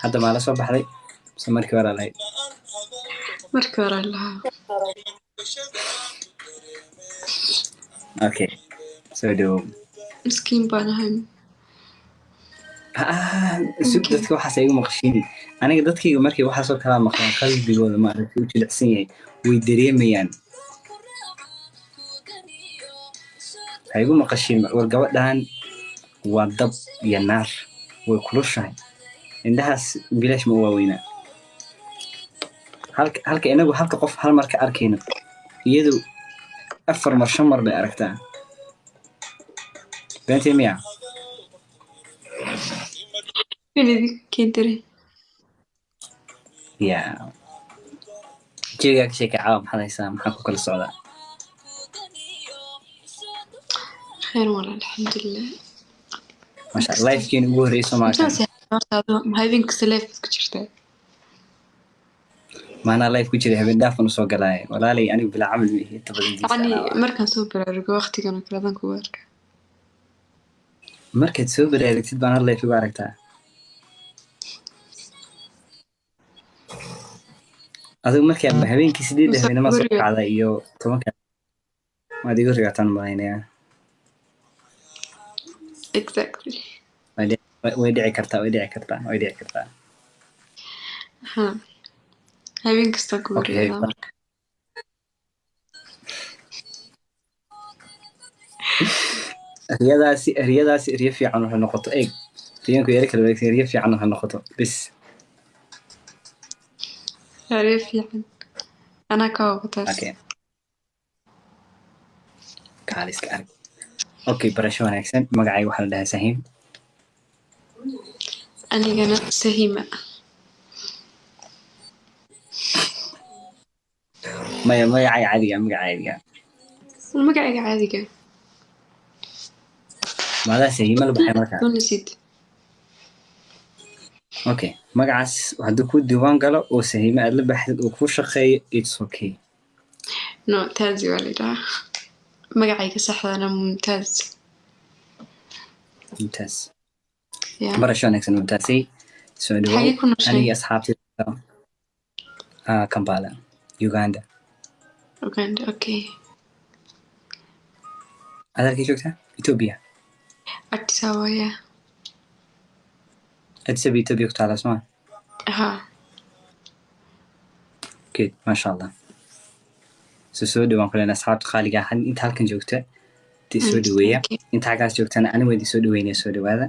هذا ما له صباح علي سمرك ورا لهي markii hore lahaa okay so do miskiin baan ahay sug dadka waxa ay igu maqashiin aniga dadkayga markii waxa soo kala maqlaan qalbigooda ma aragtay u jilicsan yahay way dareemayaan ay igu maqashiin war gabadhan waa dab iyo naar way kulushahay indhahaas bilaash ma waaweyna halka inagu halka qof hal mar ka arkayno iyadu afar mar shan mar bay aragtaa beentii miya kentare ya jeega ka sheekay caawa maxaad haysaa maxaa ku kala socdaa khayr walaal alxamdulilah masha Allah lifekeen ugu horreysay ma habeenkasta life ku jirtaa maana life ku jiray habeen dhaafan usoo galay walaalay anigu bila camal mihi inta badan yani markaan soo baraarugo waqtigan oo kale baan kugu arkaa markaad soo baraarugtid baan hal life ugu aragtaa adigu markaa habeenkii 8 habeenimo soo kacday iyo 10 ma digo rigaatan malaynaya exactly way dhici kartaa ha habeen kasta ku wareega riyadaasi riyo fiican waxay noqoto eeg riyanku yara kala wareegsan riyo fiican waxay noqoto bis riyo fiican ana ka waqtaas okay kaaliska arag okay barasho wanaagsan magacayga waxa la dhahaa Sahiim anigana Sahiima magacayga caadiga ماذا سهيمة لو بحي مركز نسيت اوكي magacaas haduu ku diiwaan galo oo Sahiima aad la baxid oo ku shaqeeyo it's okay no taasi walida magacayga saxdana mumtaaz barasho wanaagsan mumtaazay soo dhawaad aniga asxaabtay Kampala Uganda okay adalkii joogtaa Ethiopia Addis Ababa Addis Ababa Ethiopia ku taala Soomaa okay masha Allah soo dhawaan kuleena asxaabta qaaliga ah inta halkan joogta soo dhaweeya inta halkaas joogtana aniga way soo dhaweynaa soo dhawaada